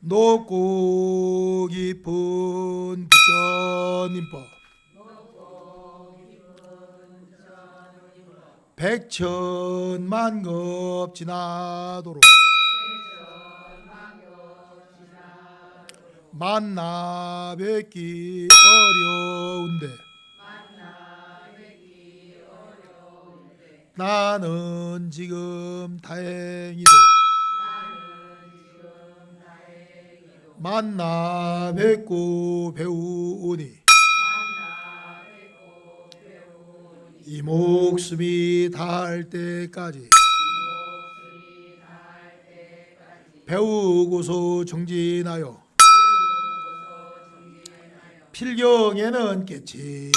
높고 깊은 부처님법 백천만급 지나도록 만나 뵙기 어려운데 나는 지금 다행히도 만나 뵙고 배우오니 이 목숨이 닿을 때까지 배우고서 정진하여 필경에는 깨치리라.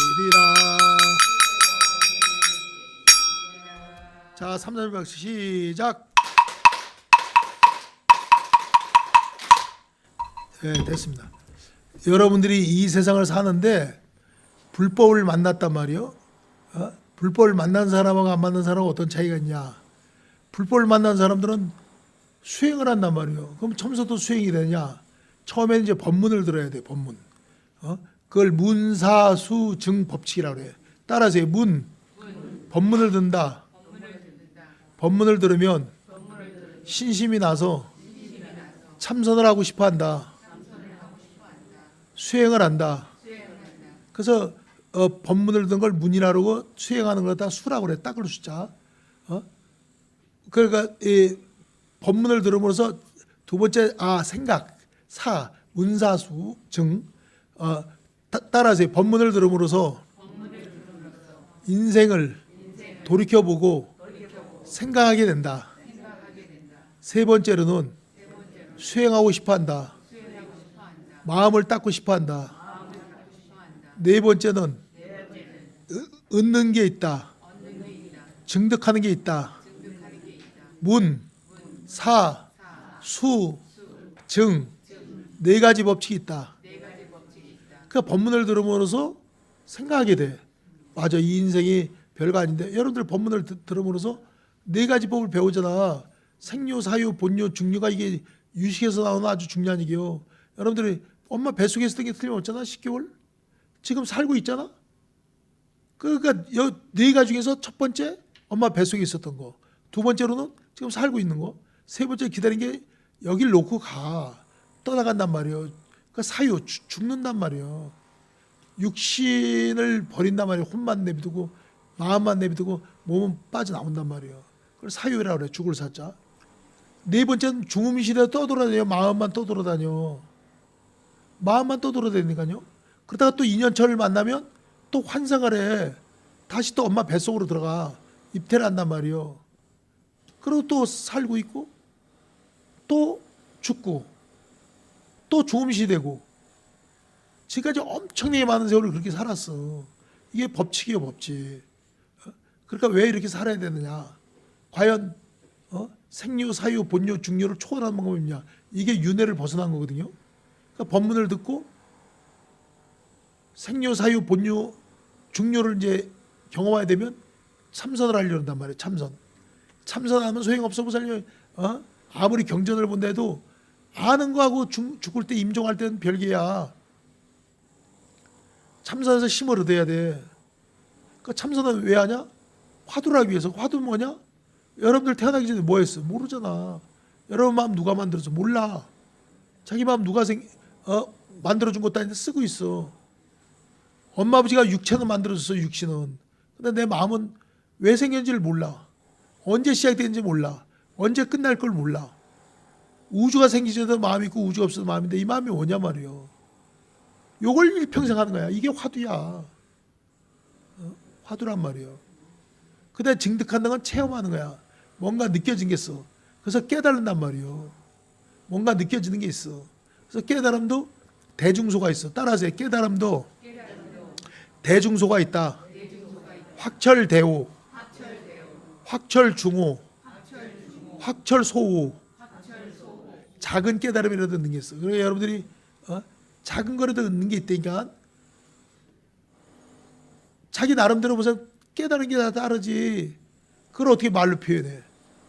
자, 3,400 시작. 네, 됐습니다. 여러분들이 이 세상을 사는데 불법을 만났단 말이요. 불법을 만난 사람하고 안 만난 사람하고 어떤 차이가 있냐. 불법을 만난 사람들은 수행을 한단 말이요. 그럼 처음부터 수행이 되냐. 처음에는 이제 법문을 들어야 돼. 법문. 그걸 문사수증 법칙이라고 해요. 따라서 법문을 듣는다. 법문을 들으면 신심이 나서 참선을 하고 싶어 한다. 수행을 한다. 그래서 법문을 듣는 걸 문이라고 그러고 수행하는 걸 다 수라고 그래. 딱 그 숫자. 그러니까 이 법문을 들음으로써 두 번째 생각, 문사수, 증. 따라서 법문을 들음으로써 인생을 돌이켜보고 생각하게 된다. 세 번째로는 수행하고 싶어한다. 마음을 닦고 싶어한다. 네 번째는 얻는 게 있다. 증득하는 게 있다. 문, 사, 수, 증, 네 가지 법칙이 있다. 그러니까 법문을 들음으로써 생각하게 돼. 맞아, 이 인생이 별거 아닌데. 여러분들 법문을 들음으로써 네 가지 법을 배우잖아. 생료, 사유, 본료, 중료가 이게 유식에서 나오는 아주 중요한 얘기요. 여러분들이 엄마 뱃속에 있었던 게 틀림없잖아. 10개월. 지금 살고 있잖아. 그러니까 네 가지 중에서 첫 번째 엄마 뱃속에 있었던 거. 두 번째로는 지금 살고 있는 거. 세 번째 기다린 게 여길 놓고 떠나간단 말이에요. 그 사유 죽는단 말이에요. 육신을 버린단 말이에요. 혼만 내비두고 마음만 내비두고 몸은 빠져나온단 말이에요. 그걸 사유라고 그래. 죽을 사자. 네 번째는 죽음 시대에 떠돌아다녀. 마음만 떠돌아다녀. 마음만 떠돌아다니니까요. 그러다가 또 인연처를 만나면 또 환생을 해. 다시 또 엄마 뱃속으로 들어가. 입퇴를 한단 말이에요. 그리고 또 살고 있고 또 죽고 또 죽음 시대고 지금까지 엄청나게 많은 세월을 그렇게 살았어. 이게 법칙이에요, 법칙. 그러니까 왜 이렇게 살아야 되느냐. 과연 생료, 사유, 본료, 중료를 초월하는 방법이 있냐. 이게 윤회를 벗어난 거거든요. 그러니까 법문을 듣고 생료, 사유, 본료, 중료를 이제 경험해야 되면 참선을 하려고 한단 말이에요. 참선하면 소용없어 보살요. 아무리 경전을 본다 해도 아는 거하고 죽을 때 임종할 때는 별개야. 참선해서 힘을 얻어야 돼. 그 참선은 왜 하냐? 화두를 하기 위해서. 화두는 뭐냐? 여러분들 태어나기 전에 뭐 했어? 모르잖아. 여러분 마음 누가 만들었어? 몰라. 자기 마음 누가 만들어준 것도 아닌데 쓰고 있어. 엄마 아버지가 육체는 만들어줬어. 육신은. 근데 내 마음은 왜 생겼는지를 몰라. 언제 시작되는지 몰라. 언제 끝날 걸 몰라. 우주가 생기기 전에도 마음이 있고 우주가 없어도 마음인데 이 마음이 뭐냐 말이에요. 요걸 일평생 하는 거야. 이게 화두야. 화두란 말이에요. 그다음에 증득한다는 건 체험하는 거야. 뭔가 느껴진 게 있어. 그래서 깨달는단 말이에요. 뭔가 느껴지는 게 있어. 그래서 깨달음도 대중소가 있어. 따라서 깨달음도 대중소가 있다. 확철대오, 확철중오, 확철소오. 작은 깨달음이라도 얻는 게 있어. 그러니까 여러분들이 작은 거라도 얻는 게 있다니까. 자기 나름대로 무슨 깨달은 게 다 다르지. 그걸 어떻게 말로 표현해.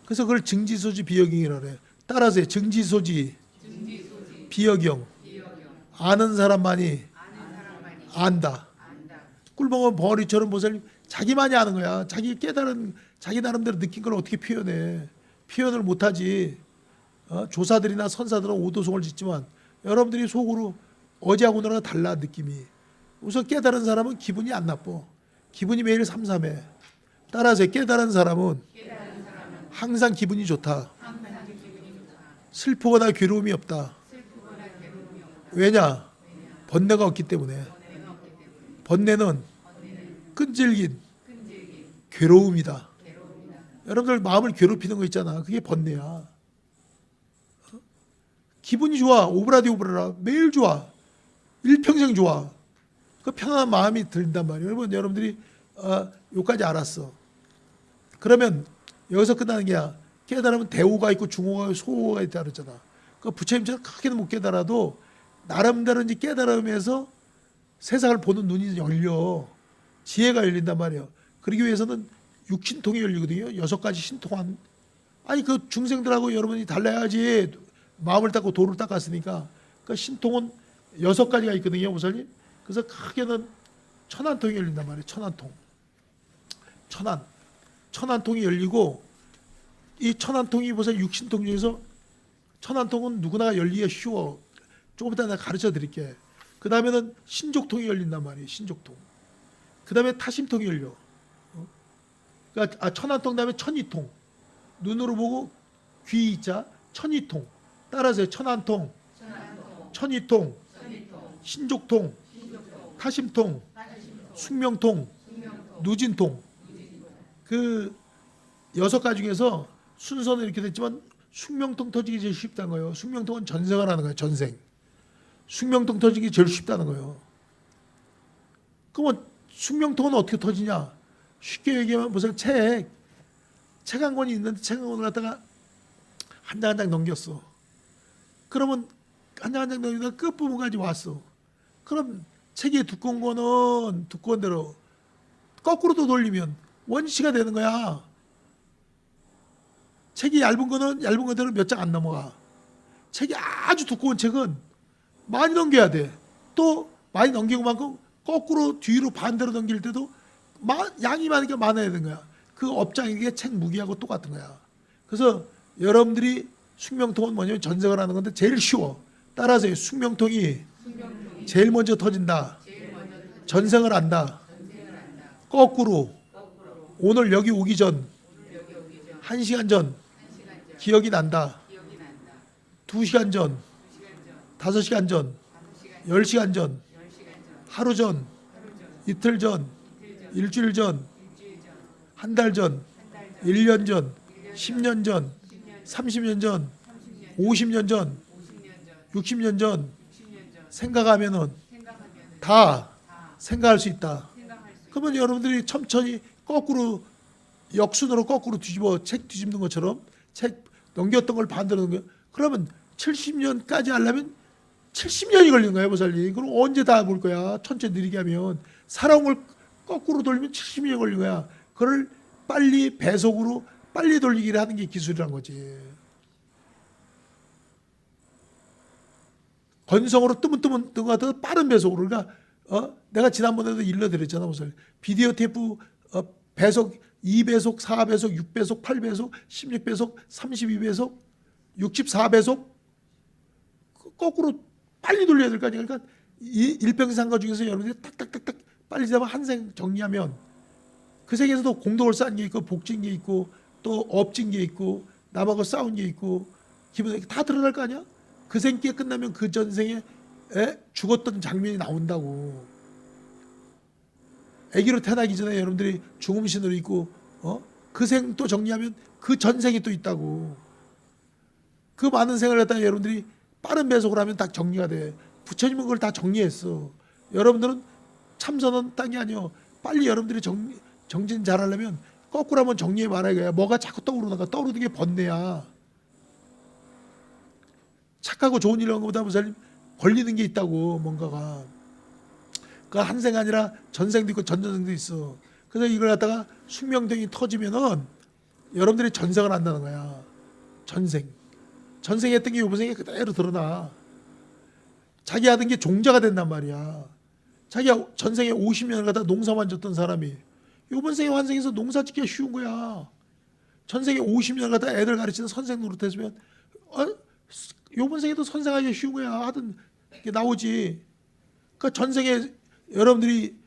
그래서 그걸 증지소지 비여경이라고 해. 따라서 증지소지 비여경. 아는 사람만이 안다. 꿀먹은 벙어리처럼 보살님 자기만이 아는 거야. 자기 깨달은 자기 나름대로 느낀 걸 어떻게 표현해? 표현을 못하지. 조사들이나 선사들은 오도송을 짓지만 여러분들이 속으로 어제하고 오늘하고 달라 느낌이. 우선 깨달은 사람은 기분이 안 나빠. 기분이 매일 삼삼해. 따라서 깨달은 사람은 항상 기분이 좋다. 슬프거나 괴로움이 없다. 왜냐? 번뇌가 없기 때문에. 번뇌는 끈질긴 괴로움이다. 여러분들 마음을 괴롭히는 거 있잖아. 그게 번뇌야. 기분이 좋아. 오브라디 오브라라. 매일 좋아. 일평생 좋아. 그 편안한 마음이 든단 말이에요. 여러분들이 여기까지 알았어. 그러면 여기서 끝나는 게 아니야. 깨달으면 대오가 있고 중오가 있고 소오가 있다 그랬잖아. 그 부처님처럼 크게는 못 깨달아도 나름대로 이제 깨달음에서 세상을 보는 눈이 열려. 지혜가 열린단 말이에요. 그러기 위해서는 육신통이 열리거든요. 6가지 신통한. 아니 그 중생들하고 여러분이 달라야지. 마음을 닦고 도를 닦았으니까. 그 신통은 6가지가 있거든요. 우선님. 그래서 크게는 천안통이 열린단 말이에요. 천안통. 천안통이 열리고 이 천안통이 보세요. 육신통 중에서 천안통은 누구나 열리기가 쉬워. 조금 이따 내가 가르쳐 드릴게. 그 다음에는 신족통이 열린단 말이에요. 신족통. 그 다음에 타심통이 열려. 그러니까 천안통 다음에 천이통. 눈으로 보고 귀 이자 천이통. 따라서 천안통, 천이통, 신족통, 타심통, 숙명통, 누진통. 그 6가지 중에서 순서는 이렇게 됐지만 숙명통 터지기 제일 쉽다는 거예요. 숙명통은 전생을 하는 거예요. 전생. 숙명통 터지기 제일 쉽다는 거예요. 그러면 숙명통은 어떻게 터지냐? 쉽게 얘기하면 무슨 책 한 권이 있는데 책 한 권을 갖다가 한 장 한 장 넘겼어. 그러면 한 장 한 장 넘기다가 끝부분까지 왔어. 그럼 책이 두꺼운 거는 두꺼운 대로 거꾸로도 돌리면 원시가 되는 거야. 책이 얇은 거는 얇은 거대로 몇 장 안 넘어가. 책이 아주 두꺼운 책은 많이 넘겨야 돼. 또 많이 넘기고 만큼 거꾸로 뒤로 반대로 넘길 때도 양이 많으니까 많아야 되는 거야. 그 업장에게 책 무게하고 똑같은 거야. 그래서 여러분들이 숙명통은 뭐냐면 전생을 하는 건데 제일 쉬워. 따라서 숙명통이 제일 먼저 터진다. 전생을 한다. 거꾸로 오늘 여기 오기 전 1시간 전 기억이 난다. 2시간 전 5시간 전 10시간 전 하루 전 이틀 전 일주일 전 한 달 전 1년 전 10년 전 30년 전 50년 전 60년 전 생각하면은 다 생각할 수 있다. 그러면 여러분들이 천천히 거꾸로 역순으로 거꾸로 뒤집어 책 뒤집는 것처럼 책 넘겼던 걸 반대로 넘겨. 그러면 70년까지 하려면 70년이 걸리는 거예요, 보살님. 그럼 언제 다 볼 거야? 천천히 느리게 하면 살아온 걸 거꾸로 돌리면 70년이 걸리는 거야. 그걸 빨리 배속으로 빨리 돌리기를 하는 게 기술이란 거지. 건성으로 뜨문뜨문 뜬 것 같아서 빠른 배속으로. 그러니까 내가 지난번에도 일러드렸잖아, 보살님. 비디오 테이프 배속 2배속, 4배속, 6배속, 8배속, 16배속, 32배속, 64배속 거꾸로 빨리 돌려야 될 거 아니야. 그러니까 이 일평생사 중에서 여러분들이 딱딱딱딱 빨리 잡아 한 생 정리하면 그 생에서도 공덕을 쌓은 게 있고 복진 게 있고 또 업진 게 있고 남하고 싸운 게 있고 기분 다 드러날 거 아니야. 그 생기에 끝나면 그 전생에 죽었던 장면이 나온다고. 아기로 태어나기 전에 여러분들이 중음신으로 있고 그 생 또 정리하면 그 전생이 또 있다고. 그 많은 생을 갖다가 여러분들이 빠른 배속을 하면 다 정리가 돼. 부처님은 그걸 다 정리했어. 여러분들은 참선은 땅이 아니요. 빨리 여러분들이 정진 잘하려면 거꾸로 한번 정리해 말아야. 뭐가 자꾸 떠오르는가. 떠오르는 게 번뇌야. 착하고 좋은 일 하는 것보다 보살님 걸리는 게 있다고. 뭔가가. 그 한 생 아니라 전생도 있고 전전생도 있어. 그래서 이걸 갖다가 숙명등이 터지면은 여러분들이 전생을 한다는 거야. 전생. 전생했던 게 요번 생에 그대로 드러나. 자기 하던 게 종자가 된단 말이야. 자기가 전생에 50년을 갖다 농사만 졌던 사람이 이번 생에 환생해서 농사 짓기가 쉬운 거야. 전생에 50년 갖다 애들 가르치는 선생 노릇했으면 이번 생에도 선생하기가 쉬운 거야. 하던 게 나오지. 그러니까 전생에 여러분들이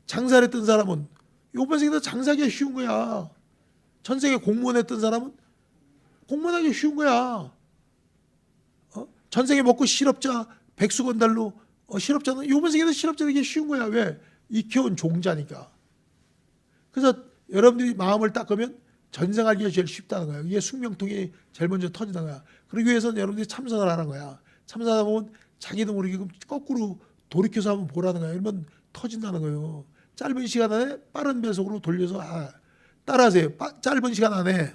장사를 했던 사람은 이번 생에도 장사하기가 쉬운 거야. 전생에 공무원 했던 사람은 공무원하기 쉬운 거야. 전생에 먹고 실업자 백수건달로 실업자는 이번 생에도 실업자 되기 쉬운 거야. 왜? 익혀온 종자니까. 그래서 여러분들이 마음을 닦으면 전생하기가 제일 쉽다는 거야. 이게 숙명통이 제일 먼저 터지는 거야. 그러기 위해서는 여러분들이 참선을 하는 거야. 참선하다 보면 자기도 모르게 거꾸로 돌이켜서 한번 보라는 거야. 이러면 터진다는 거예요. 짧은 시간 안에 빠른 배속으로 돌려서 따라하세요. 짧은 시간 안에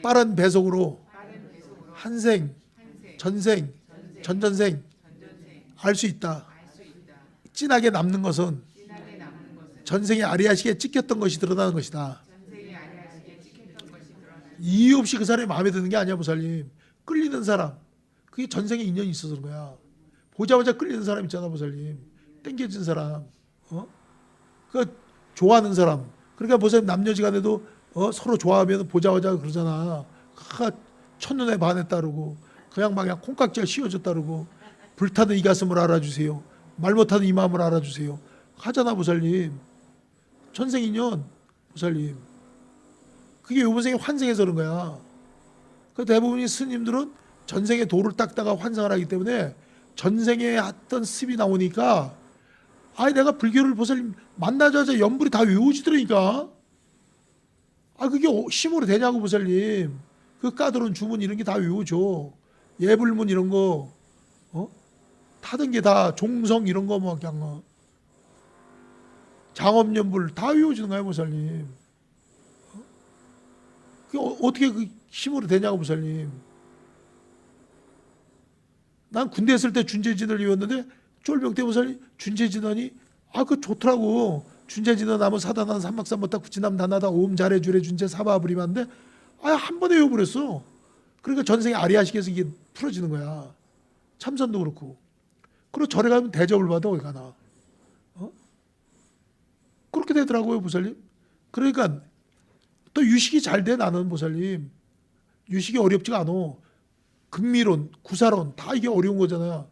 빠른 배속으로 한생, 전생, 전전생 알 수 있다. 진하게 남는 것은 전생의 아리아식에 찍혔던 것이 드러나는 것이다. 이유 없이 그 사람이 마음에 드는 게 아니야, 보살님. 끌리는 사람, 그게 전생에 인연이 있어서 그런 거야. 보자마자 끌리는 사람 있잖아, 보살님. 땡겨진 사람, 그 좋아하는 사람. 그러니까 보살님 남녀지간에도 서로 좋아하면 보자마자 그러잖아. 첫눈에 반했다 그러고 그냥 막 콩깍지가 씌워졌다 그러고 불타는 이 가슴을 알아주세요. 말 못하는 이 마음을 알아주세요. 하잖아, 보살님. 전생 인연, 보살님. 그게 요번 생에 환생해서 그런 거야. 그 대부분의 스님들은 전생에 도를 닦다가 환생을 하기 때문에 전생에 했던 습이 나오니까 내가 불교를 보살님 만나자마자 연불이 다 외워지더라니까. 그게 심으로 되냐고, 보살님. 그 까다로운 주문 이런 게 다 외워져. 예불문 이런 거, 타던 게 다 종성 이런 거 뭐 그냥 장업연불 다 외워지는 거야, 보살님. 그게 어떻게 그 힘으로 되냐고, 보살님. 난 군대 있을 때 준재진을 외웠는데 쫄병 때 보살님 준재진하니 그거 좋더라고. 준재진은 나무 사다난 삼막삼보다 구치남 다나다 오음 잘해주래 준재 사바부리만데 한 번에 외워버렸어. 그러니까 전생에 아리아식에서 이게 풀어지는 거야. 참선도 그렇고. 그리고 절에 가면 대접을 받아, 거기 가나. 그렇게 되더라고요, 보살님. 그러니까 또 유식이 잘 돼, 나는, 보살님. 유식이 어렵지가 않아. 극미론, 구사론 다 이게 어려운 거잖아요.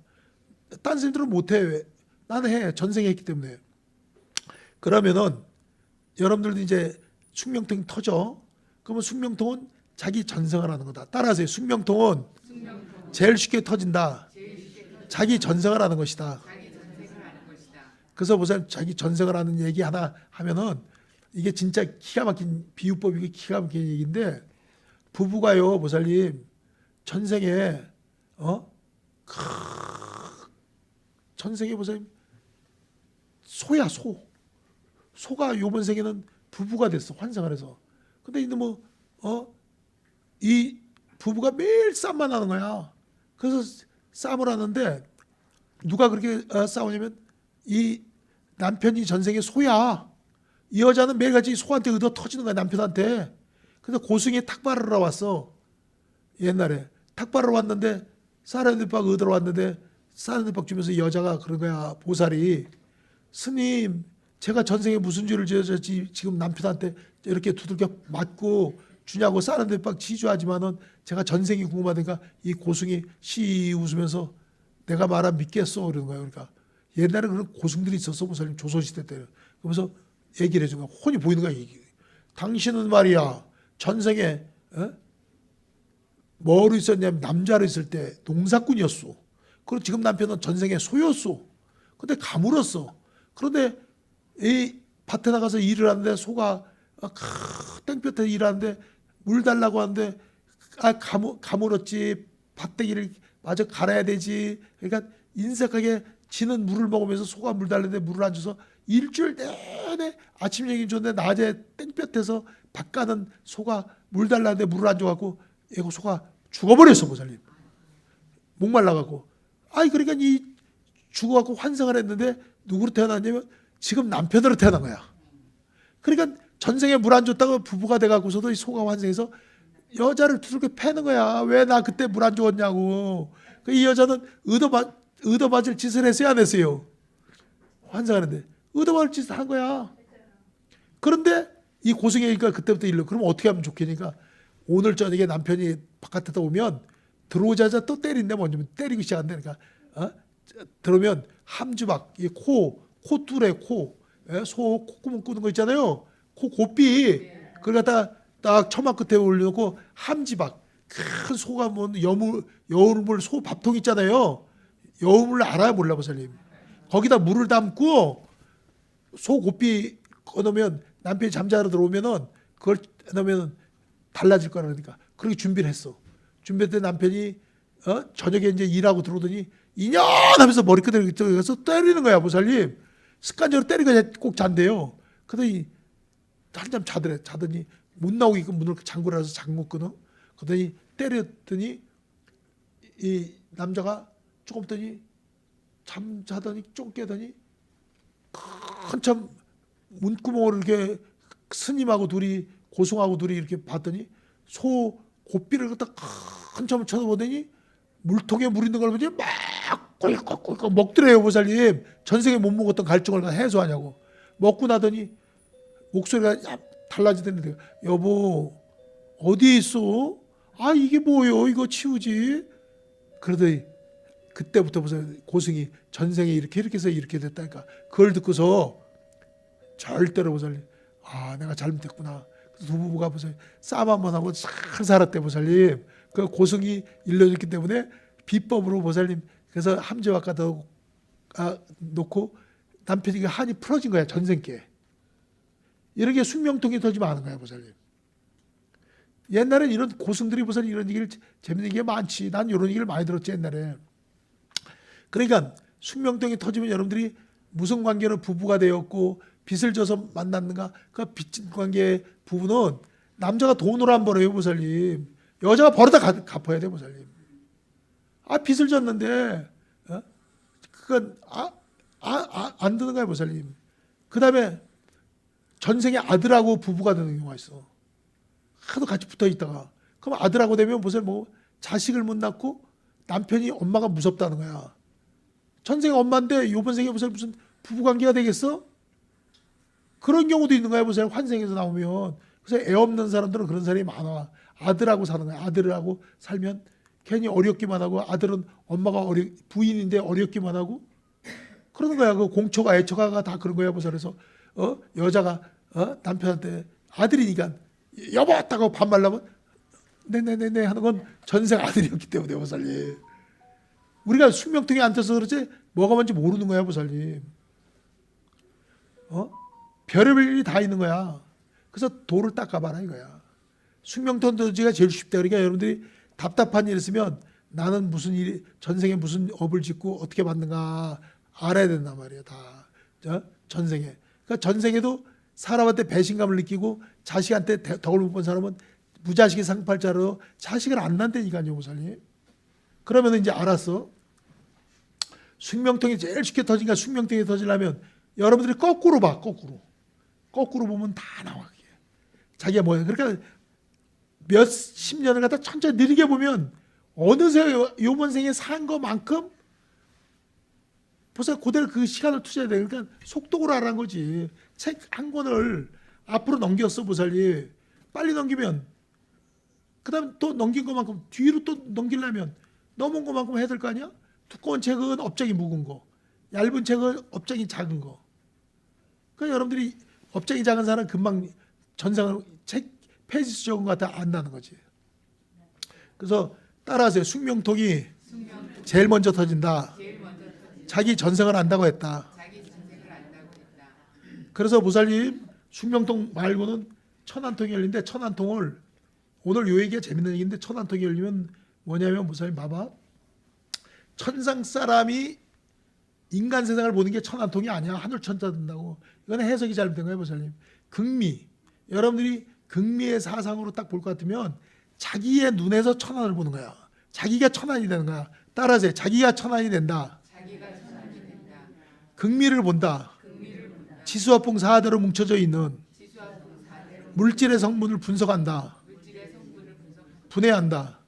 딴 사람들은 못해. 나는 해. 전생에 했기 때문에. 그러면은 여러분들도 이제 숙명통이 터져. 그러면 숙명통은 자기 전생을 하는 거다. 따라하세요. 숙명통은 제일 쉽게 터진다. 자기 전생을 하는 것이다. 그래서 보세요. 자기 전생을 하는 얘기 하나 하면은 이게 진짜 기가 막힌 비유법이고 기가 막힌 얘기인데, 부부가요, 보살님, 전생에 전생에 보살님 소야, 소가 요번 생에는 부부가 됐어, 환생을 해서. 근데 이 부부가 매일 싸움만 하는 거야. 그래서 싸움을 하는데 누가 그렇게 싸우냐면 이 남편이 전생에 소야. 이 여자는 매일같이 소한테 얻어 터지는 거야, 남편한테. 그래서 고승이 탁발하러 왔어. 옛날에 탁발하러 왔는데 쌀한대박 얻으러 왔는데 쌀한대박 주면서 여자가 그런 거야, 보살이. 스님, 제가 전생에 무슨 죄를 지었지 지금 남편한테 이렇게 두들겨 맞고 주냐고 쌀한대박 지주하지만은 제가 전생이 궁금하니까 이 고승이 시 웃으면서 내가 말하면 믿겠어, 그러는 거야. 그러니까 옛날에 그런 고승들이 있었어, 보살님. 조선시대 때는. 그러면서 얘기를 해준 거야. 혼이 보이는 거야. 당신은 말이야, 전생에 뭐로 있었냐면 남자로 있을 때 농사꾼이었어. 그리고 지금 남편은 전생에 소였어. 근데 가물었어. 그런데 이 밭에 나가서 일을 하는데 소가 땡볕에 일하는데 물 달라고 하는데 가물었지. 밭대기를 마저 갈아야 되지. 그러니까 인색하게 지는 물을 먹으면서 소가 물 달라는데 물을 안 줘서 일주일 내내 아침 얘기 줬는데 낮에 땡볕에서 밭 가는 소가 물 달라는데 물을 안 줘갖고 이거 소가 죽어버렸어, 보살님. 목말라갖고. 그러니까 이 죽어갖고 환생을 했는데 누구로 태어났냐면 지금 남편으로 태어난 거야. 그러니까 전생에 물 안 줬다고 부부가 돼갖고서도 이 소가 환생해서 여자를 두들겨 패는 거야. 왜 나 그때 물 안 줬냐고. 이 여자는 의도맞을 짓을 했어요, 안 했어요? 환상하는데 의도맞을 짓을 한 거야. 그런데 이 고승이니까 그때부터 일러. 그럼 어떻게 하면 좋겠니까? 오늘 저녁에 남편이 바깥에다 오면 들어오자마자 또 때린대. 먼저 때리기 시작한다니까. 들어오면 함주박, 이 코 뚫에 소 콧구멍 꾸는 거 있잖아요. 코 고삐 그걸 갖다 딱 처마 끝에 올려놓고 함지박, 큰 소가 뭐 여우물 소 밥통 있잖아요. 여우물 알아요, 몰라 보살님? 거기다 물을 담고 소 고삐 꺼놓으면 남편이 잠자러 들어오면은 그걸 넣으면 달라질 거라 그러니까 그렇게 준비를 했어. 준비했더니 남편이 저녁에 이제 일하고 들어오더니 이년 하면서 머리끄댕이 이쪽에 가서 때리는 거야, 보살님. 습관적으로 때리고 꼭 잔대요. 그러더니 한잠 자더니 못 나오게 문을 잠그라서 잠궜거든. 그러더니 때렸더니 이 남자가 조금 있더니 잠자더니 좀 깨더니 한참 문구멍을 이렇게 스님하고 둘이 고승하고 둘이 이렇게 봤더니 소 고삐를 갖다 한참 쳐다보더니 물통에 물 있는 걸 보니 막 꿀꺽꿀꺽 먹더래요, 보살님. 전생에 못 먹었던 갈증을 해소하냐고. 먹고 나더니 목소리가 달라지더니 여보 어디에 있어? 아 이게 뭐요? 이거 치우지. 그러더니 그때부터 무슨 고승이 전생에 이렇게 해서 이렇게 됐다니까. 그걸 듣고서 절대로 보살님 내가 잘못했구나. 두 부부가 보살님 싸움 한번 하고 잘 살았대, 보살님. 그 고승이 일러줬기 때문에 비법으로 보살님 그래서 함재와 갖다 놓고 남편이 한이 풀어진 거야, 전생께. 이렇게 숙명통이 터지면 아는 거야, 보살님. 옛날엔 이런 고승들이 보살님 이런 얘기를 재밌는 얘기가 많지. 난 이런 얘기를 많이 들었지, 옛날에. 그러니까 숙명통이 터지면 여러분들이 무슨 관계로 부부가 되었고 빚을 져서 만났는가? 그 빚진 관계 부부는 남자가 돈으로 안 벌어요, 보살님. 여자가 벌어다 갚아야 돼, 보살님. 빚을 졌는데 그건 안 되는 거야, 보살님. 그 다음에 전생에 아들하고 부부가 되는 경우가 있어. 하도 같이 붙어 있다가 그럼 아들하고 되면 보세요, 뭐 자식을 못 낳고 남편이 엄마가 무섭다는 거야. 전생에 엄마인데 이번 생에 무슨 부부 관계가 되겠어? 그런 경우도 있는 거야, 보세요. 환생에서 나오면. 그래서 애 없는 사람들은 그런 사람이 많아. 아들하고 사는 거야. 아들하고 살면 괜히 어렵기만 하고 아들은 엄마가 부인인데 어렵기만 하고 그러는 거야. 그 공초가 애처가 다 그런 거야, 보세요. 그래서 여자가 남편한테 아들이니까 여보 왔다고 반말하면 네네네네 하는 건 전생 아들이었기 때문에, 보살님. 우리가 숙명통에 안 떠서 그렇지 뭐가 뭔지 모르는 거야, 보살님. 별의별 일이 다 있는 거야. 그래서 도를 닦아봐라 이거야. 숙명통 터지기가 제일 쉽다. 그러니까 여러분들이 답답한 일 있으면 나는 무슨 일이 전생에 무슨 업을 짓고 어떻게 받는가 알아야 된단 말이야, 다. 전생에. 그러니까 전생에도 사람한테 배신감을 느끼고 자식한테 덕을 못 본 사람은 무자식이 상팔자로 자식을 안 낳는다니까요, 보살님. 그러면 이제 알았어. 숙명통이 제일 쉽게 터지니까 숙명통이 터지려면 여러분들이 거꾸로 봐, 거꾸로 보면 다 나와. 그게. 자기가 뭐야. 그러니까 몇십 년을 갖다 천천히 느리게 보면 어느새 요번 생에 산 것만큼 벌써 그대로 그 시간을 투자해야 돼. 그러니까 속독을 하라는 거지. 책 한 권을 앞으로 넘겼어, 보살님. 빨리 넘기면 그 다음 또 넘긴 것만큼 뒤로 또 넘기려면 넘은 것만큼 해야 될 거 아니야? 두꺼운 책은 업장이 묵은 거, 얇은 책은 업장이 작은 거. 그러니까 여러분들이 업장이 작은 사람은 금방 전생을 책 페이지 수 적은 것 같아 안 나는 거지. 그래서 따라하세요. 숙명통이 제일 먼저 터진다. 자기 전생을 안다고 했다. 그래서 보살님 숙명통 말고는 천안통이 열린데, 천안통을 오늘 요 얘기가 재밌는 얘기인데, 천안통이 열리면 뭐냐면 보살님 봐봐. 천상 사람이 인간 세상을 보는 게 천안통이 아니야. 하늘 천자 된다고. 이건 해석이 잘못된 거예요, 보살님. 극미. 여러분들이 극미의 사상으로 딱 볼 것 같으면 자기의 눈에서 천안을 보는 거야. 자기가 천안이 되는 거야. 따라하세요. 자기가 천안이 된다. 극미를 본다. 지수화풍 4대로 뭉쳐져 있는 물질의 성분을 분석한다. 분해한다.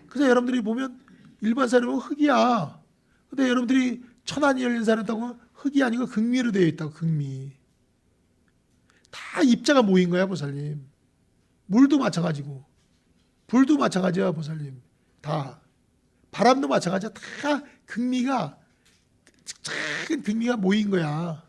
그래서 여러분들이 보면 일반 사람은 흙이야. 근데 여러분들이 천안이 열린 사람이라고 흙이 아니고 극미로 되어 있다고. 극미. 다 입자가 모인 거야 보살님. 물도 마찬가지고 불도 마찬가지야 보살님. 다 바람도 마찬가지야. 다 극미가 작은 극미가 모인 거야.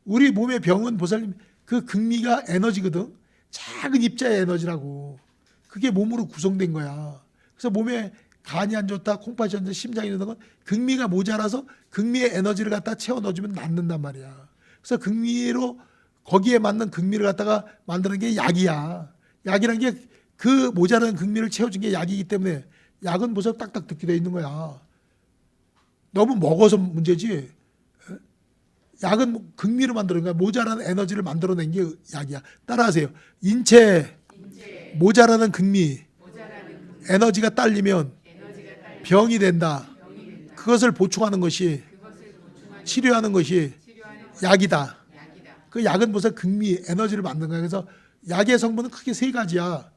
우리 몸의 병은 보살님 그 극미가 에너지거든. 작은 입자의 에너지라고. 그게 몸으로 구성된 거야. 그래서 몸에 간이 안 좋다, 콩팥이 안 좋다, 심장이 좋다 건 극미가 모자라서 극미의 에너지를 갖다 채워 넣어주면 낫는단 말이야. 그래서 극미로 거기에 맞는 극미를 갖다가 만드는 게 약이야. 약이란 게 그 모자란 극미를 채워준 게 약이기 때문에 약은 벌써 딱딱 듣게 돼 있는 거야. 너무 먹어서 문제지. 약은 극미로 만드는 거야. 모자란 에너지를 만들어낸 게 약이야. 따라하세요. 인체 모자라는 극미, 에너지가 딸리면 병이 된다. 그것을 보충하는 것이 치료하는 것이 약이다. 그 약은 무슨 극미, 에너지를 만드는 거야. 그래서 약의 성분은 크게 세 가지야.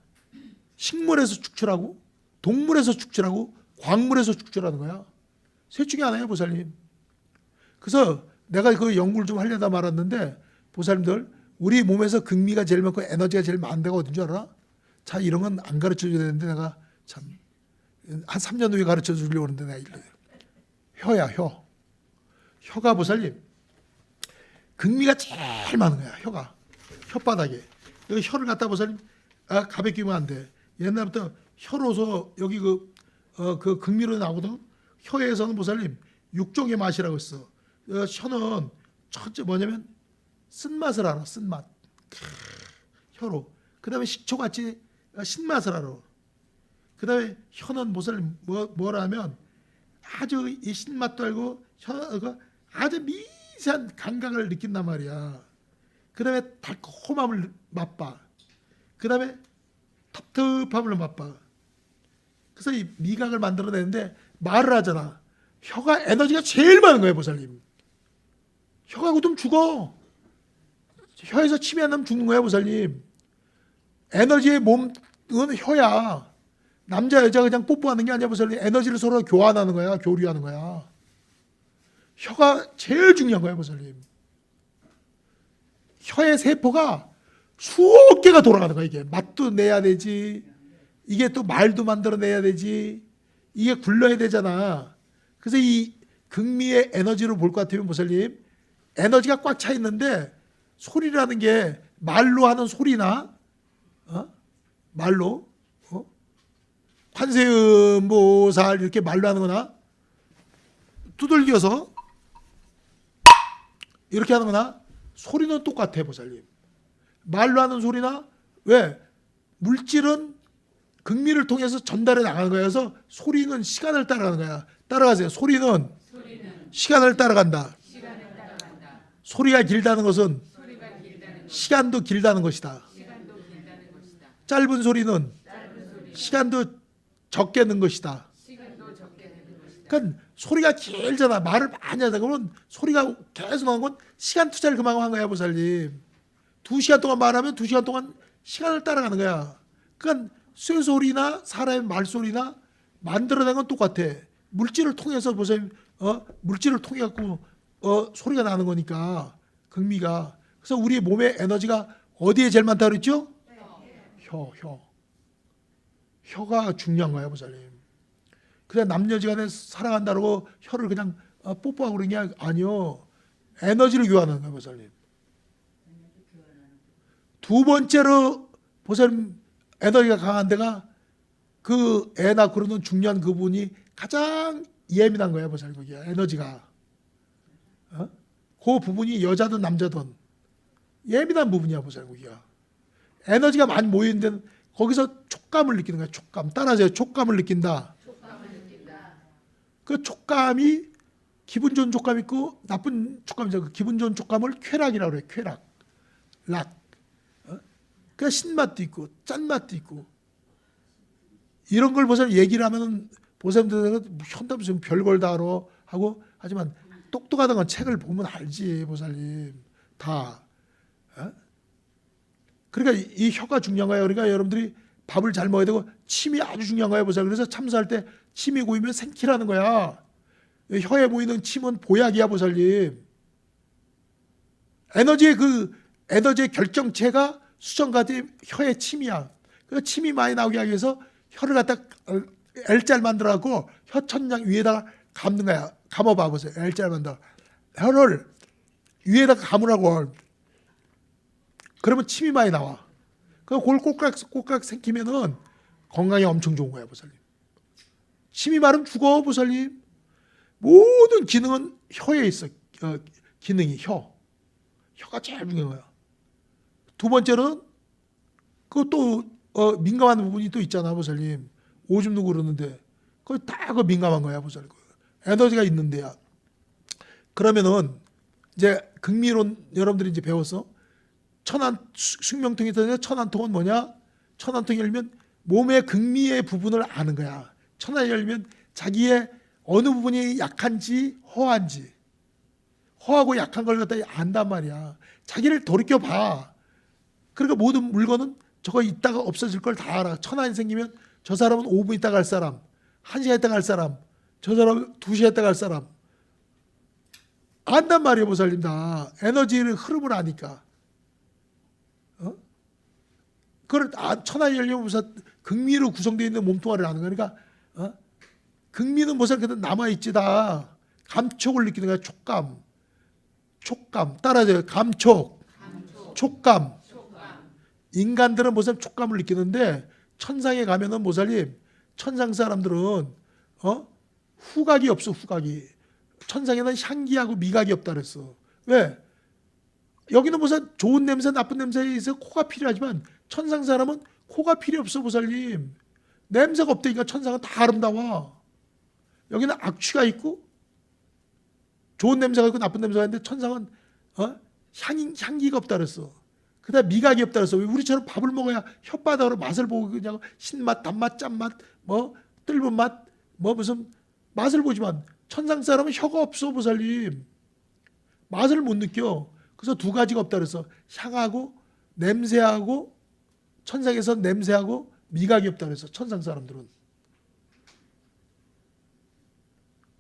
식물에서 축출하고, 동물에서 축출하고, 광물에서 축출하는 거야. 셋 중에 하나예요, 보살님. 그래서 내가 그 연구를 좀 하려다 말았는데, 보살님들, 우리 몸에서 극미가 제일 많고 에너지가 제일 많은 데가 어딘 줄 알아? 자, 이런 건 안 가르쳐 줘야 되는데 내가 참 한 3년 후에 가르쳐 주려고 그러는데 내가 이래. 혀야, 혀. 혀가 보살님. 극미가 제일 많은 거야, 혀가. 혓바닥에. 여기 혀를 갖다 보살님, 가볍게 하면 안 돼. 옛날부터 혀로서 여기 그 극미로 나오거든. 혀에서는 보살님, 육종의 맛이라고 했어. 혀는 첫째 뭐냐면 쓴맛을 알아, 쓴맛. 혀로. 그 다음에 식초같이 신맛을 알아. 그 다음에 혀는 보살님, 뭐라 하면 아주 이 신맛도 알고, 혀가 아주 미세한 감각을 느낀단 말이야. 그 다음에 달콤함을 맛봐. 그 다음에 텁텁함을 맛봐. 그래서 이 미각을 만들어내는데 말을 하잖아. 혀가 에너지가 제일 많은 거예요, 보살님. 혀가 굳으면 죽어. 혀에서 침이 안 나면 죽는 거야, 보살님. 에너지의 몸은 혀야. 남자 여자 그냥 뽀뽀하는 게 아니야, 보살님. 에너지를 서로 교환하는 거야, 교류하는 거야. 혀가 제일 중요한 거야, 보살님. 혀의 세포가 수억 개가 돌아가는 거야. 이게 맛도 내야 되지, 이게 또 말도 만들어내야 되지, 이게 굴러야 되잖아. 그래서 이 극미의 에너지로 볼 것 같으면 보살님, 에너지가 꽉 차 있는데 소리라는 게 말로 하는 소리나 말로 관세음보살 이렇게 말로 하는 거나 두들겨서 이렇게 하는 거나 소리는 똑같아, 보살님. 말로 하는 소리나, 왜? 물질은 극미를 통해서 전달해 나가는 거야. 그래서 소리는 시간을 따라가는 거야. 따라가세요. 소리는 시간을 따라간다. 소리가 길다는 것은 시간도 길다는 것이다. 짧은 소리는 시간도 적게 는 것이다. 그러니까 소리가 길잖아. 말을 많이 하다 그러면 소리가 계속 나온 건 시간 투자를 그만큼 한 거야, 보살님. 2시간 동안 말하면 2시간 동안 시간을 따라가는 거야. 그러니까 쇠소리나 사람의 말소리나 만들어낸 건 똑같아. 물질을 통해서 보세요. 물질을 통해 갖고 소리가 나는 거니까, 극미가. 그래서 우리 몸의 에너지가 어디에 제일 많다고 그랬죠? 혀가 중요한 거야, 보살님. 그냥 남녀지간에 사랑한다고 혀를 그냥 뽀뽀하고 그런 게 아니요. 에너지를 교환하는 거야, 보살님. 두 번째로 보살님 에너지가 강한 데가 그 애 낳고 그러는 중요한 그 부분이 가장 예민한 거야, 보살님. 거기야, 에너지가. 그 부분이 여자든 남자든 예민한 부분이야, 보살님. 거기야. 에너지가 많이 모이는 데는 거기서 촉감을 느끼는 거야. 촉감. 따라하세요. 촉감을 느낀다. 그 촉감이 기분 좋은 촉감 있고 나쁜 촉감이죠. 그 기분 좋은 촉감을 쾌락이라고 그래. 쾌락. 락. 그 신맛도 있고 짠맛도 있고 이런 걸 보세요. 얘기를 하면은 보살님들은 현답 무슨 별걸 다 알아 하고, 하지만 똑똑하던 건 책을 보면 알지, 보살님. 다. 그러니까 이 혀가 중요한 거예요. 그러니까 여러분들이 밥을 잘 먹어야 되고 침이 아주 중요한 거야 보살. 그래서 참수할 때 침이 고이면 생키라는 거야. 혀에 보이는 침은 보약이야 보살님. 에너지의 결정체가 수정과제 혀의 침이야. 그 침이 많이 나오게 하기 위해서 혀를 갖다 L자를 만들어갖고 혀 천장 위에다가 감는 거야. 감아봐 보세요. L자를 만들어. 혀를 위에다가 감으라고. 그러면 침이 많이 나와. 그걸 꼭꼭 생기면은 건강에 엄청 좋은 거야 보살님. 침이 마르면 죽어 보살님. 모든 기능은 혀에 있어. 기능이 혀가 제일 중요한 거야. 두 번째로는 그것도 민감한 부분이 또 있잖아 보살님. 오줌도 그러는데 그거 다 그 민감한 거야 보살님. 에너지가 있는 데야. 그러면은 이제 극미론 여러분들이 이제 배웠어. 숙명통이 있는데 천안통은 뭐냐? 천안통이 열면 몸의 극미의 부분을 아는 거야. 천안이 열면 자기의 어느 부분이 약한지 허한지, 허하고 약한 걸 갖다 안단 말이야. 자기를 돌이켜 봐. 그러니까 모든 물건은 저거 있다가 없어질 걸 다 알아. 천안이 생기면 저 사람은 5분 있다가 갈 사람, 1시간 있다가 갈 사람, 저 사람은 2시간 있다가 갈 사람 안단 말이에요 보살님. 다 에너지의 흐름을 아니까. 그걸 천안이 열리면 무슨 극미로 구성되어 있는 몸뚱아리를 아는 거니까. 극미는 무슨 그래도 남아있지. 다 감촉을 느끼는 거야. 촉감 따라줘요. 감촉. 촉감. 인간들은 무슨 촉감을 느끼는데 천상에 가면은 모살님, 천상 사람들은 후각이 없어. 후각이. 천상에는 향기하고 미각이 없다 그랬어. 왜? 여기는 무슨 좋은 냄새 나쁜 냄새에 있어 코가 필요하지만 천상 사람은 코가 필요 없어 보살님. 냄새가 없다니까. 천상은 다 아름다워. 여기는 악취가 있고 좋은 냄새가 있고 나쁜 냄새가 있는데 천상은 향기가 없다 그랬어. 그다음 미각이 없다 그랬어. 우리처럼 밥을 먹어야 혓바닥으로 맛을 보고 그냥 신맛, 단맛, 짠맛, 뜰분 맛, 무슨 맛을 보지만 천상 사람은 혀가 없어 보살님. 맛을 못 느껴. 그래서 두 가지가 없다 그래서 향하고 냄새하고, 천상에서 냄새하고 미각이 없다 그래서 천상 사람들은.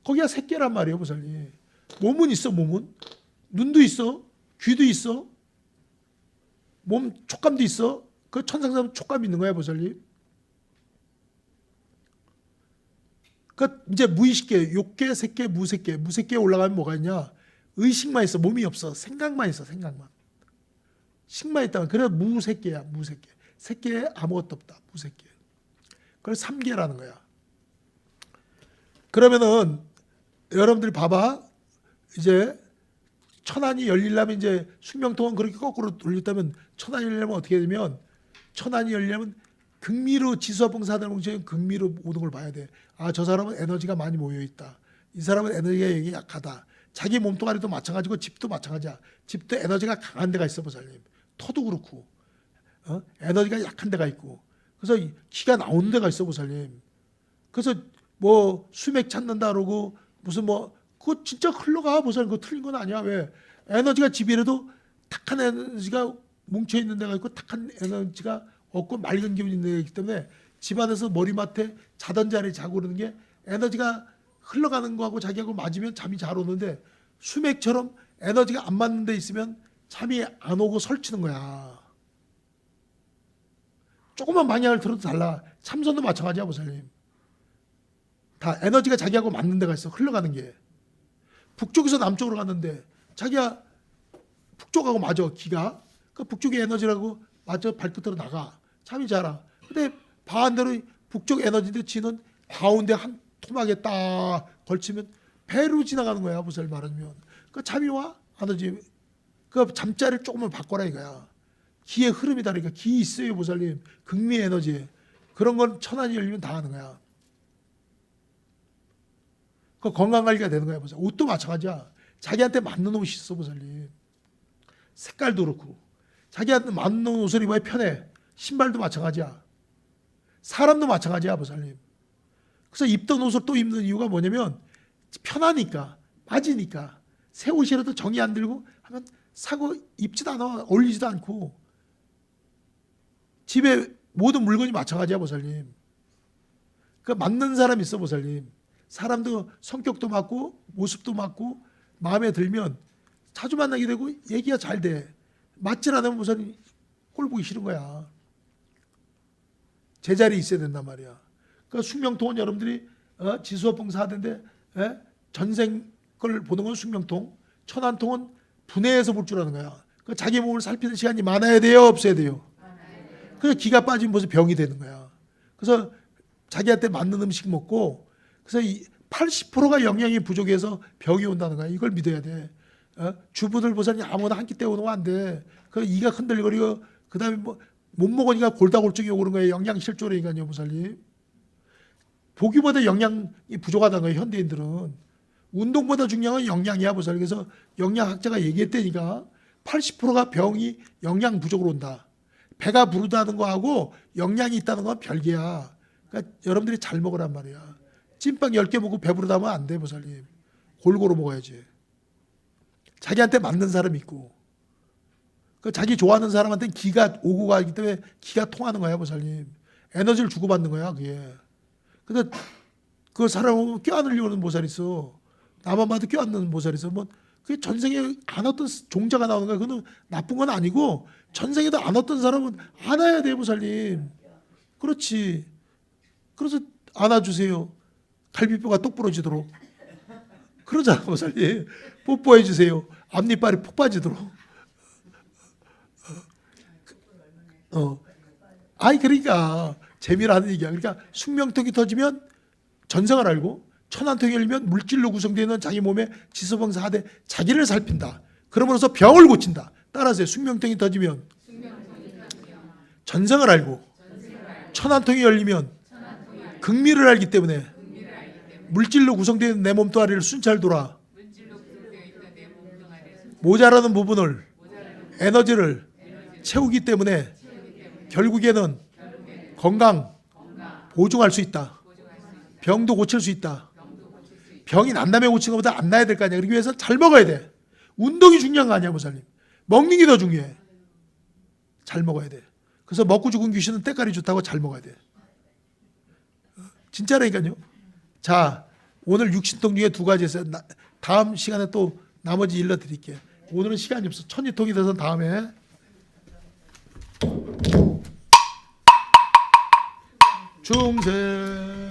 거기가 새끼란 말이에요 보살님. 몸은 있어. 몸은 눈도 있어. 귀도 있어. 몸 촉감도 있어. 그 천상 사람은 촉감이 있는 거야 보살님. 그 이제 무의식계, 욕계, 색계, 무색계. 무색계에 올라가면 뭐가 있냐? 의식만 있어. 몸이 없어. 생각만 있어. 생각만. 식만 있다면 그래 무색계야. 무색계. 색계에 아무것도 없다. 무색계. 그래서 삼계라는 거야. 그러면은 여러분들이 봐봐. 이제 천안이 열리려면 이제 숙명통은 그렇게 거꾸로 돌렸다면 천안이 열리려면 어떻게 되면, 천안이 열리려면 극미로 지수화풍사들 공처럼 극미로 모든 걸 봐야 돼. 저 사람은 에너지가 많이 모여 있다. 이 사람은 에너지가 여기 약하다. 자기 몸뚱아리도 마찬가지고 집도 마찬가지야. 집도 에너지가 강한 데가 있어 보살님. 터도 그렇고 에너지가 약한 데가 있고. 그래서 기가 나오는 데가 있어 보살님. 그래서 수맥 찾는다 그러고 무슨 그거 진짜 흘러가 보살님. 그거 틀린 건 아니야. 왜? 에너지가 집이라도 탁한 에너지가 뭉쳐 있는 데가 있고 탁한 에너지가 없고 맑은 기운이 있는 데가 있기 때문에 집안에서 머리맡에 자던 자리에 자고 그러는 게 에너지가 흘러가는 거하고 자기하고 맞으면 잠이 잘 오는데, 수맥처럼 에너지가 안 맞는 데 있으면 잠이 안 오고 설치는 거야. 조금만 방향을 틀어도 달라. 참선도 마찬가지야 보살님. 다 에너지가 자기하고 맞는 데가 있어. 흘러가는 게. 북쪽에서 남쪽으로 갔는데 자기가 북쪽하고 맞아. 기가 그 북쪽의 에너지라고 맞아. 발끝으로 나가. 잠이 잘 와. 근데 반대로 북쪽 에너지인데 지는 가운데 한 토막에 딱 걸치면 배로 지나가는 거야 보살 말하면. 그 잠이 와? 안 오지. 그 잠자리를 조금만 바꿔라 이거야. 기의 흐름이 다르니까. 기 있어요 보살님. 극미 에너지. 그런 건 천안이 열리면 다 하는 거야. 그 건강관리가 되는 거야 보살. 옷도 마찬가지야. 자기한테 맞는 옷이 있어 보살님. 색깔도 그렇고. 자기한테 맞는 옷을 입어야 편해. 신발도 마찬가지야. 사람도 마찬가지야 보살님. 그래서 입던 옷을 또 입는 이유가 뭐냐면 편하니까, 맞으니까. 새 옷이라도 정이 안 들고 하면 사고 입지도 않아. 어울리지도 않고. 집에 모든 물건이 마찬가지야, 보살님. 그 맞는 사람이 있어, 보살님. 사람도 성격도 맞고 모습도 맞고 마음에 들면 자주 만나게 되고 얘기가 잘 돼. 맞질 않으면 보살님 꼴 보기 싫은 거야. 제자리에 있어야 된단 말이야. 그 숙명통은 여러분들이 지수업봉 4대인데 전생 걸 보는 건 숙명통, 천안통은 분해해서 볼 줄 아는 거야. 그 자기 몸을 살피는 시간이 많아야 돼요, 없어야 돼요? 그래서 기가 빠지면 벌써 병이 되는 거야. 그래서 자기한테 맞는 음식 먹고, 그래서 80%가 영양이 부족해서 병이 온다는 거야. 이걸 믿어야 돼. 주부들 보살님 아무나 한 끼 때우는 안 돼. 그 이가 흔들거리고 그다음에 뭐 못 먹으니까 골다골증이 오는 거예요. 영양 실조라니까요, 보살님. 보기보다 영양이 부족하다는 거예요, 현대인들은. 운동보다 중요한 건 영양이야, 보살님. 그래서 영양학자가 얘기했다니까 80%가 병이 영양 부족으로 온다. 배가 부르다는 거하고 영양이 있다는 건 별개야. 그러니까 여러분들이 잘 먹으란 말이야. 찐빵 10개 먹고 배부르다 하면 안 돼, 보살님. 골고루 먹어야지. 자기한테 맞는 사람 있고, 그 자기 좋아하는 사람한테는 기가 오고 가기 때문에 기가 통하는 거야, 보살님. 에너지를 주고받는 거야, 그게. 근데 그 사람은 껴안으려는 보살이 있어. 나만 봐도 껴안는 보살이 있어. 뭐 그게 전생에 안 왔던 종자가 나오는 거야. 그건 나쁜 건 아니고 전생에도 안 왔던 사람은 안아야 돼, 보살님. 그렇지. 그래서 안아주세요. 갈비뼈가 똑 부러지도록. 그러잖아, 보살님. 뽀뽀해 주세요. 앞니빨이 폭 빠지도록. 아니 그러니까 재미로 하는 얘기야. 그러니까 숙명통이 터지면 전생을 알고, 천안통이 열리면 물질로 구성되어 있는 자기 몸의 지수봉사 하되 자기를 살핀다. 그러면서 병을 고친다. 따라서 숙명통이 터지면 전생을 알고, 천안통이 열리면 극미를 알기 때문에 물질로 구성되어 있는 내 몸뚱아리를 순찰 돌아 모자라는 부분을, 에너지를 채우기 때문에 결국에는 건강 보증할 수 있다. 병도 고칠 수 있다. 병이 난 다음에 고치는 것보다 안 나야 될 거 아니야. 그러기 위해서 잘 먹어야 돼. 운동이 중요한 거 아니야, 보살님. 먹는 게 더 중요해. 잘 먹어야 돼. 그래서 먹고 죽은 귀신은 때깔이 좋다고 잘 먹어야 돼. 진짜라니까요. 자, 오늘 육신통 중에 2가지 있어요. 다음 시간에 또 나머지 일러드릴게요. 오늘은 시간이 없어. 천지통이 돼서 다음에. 중생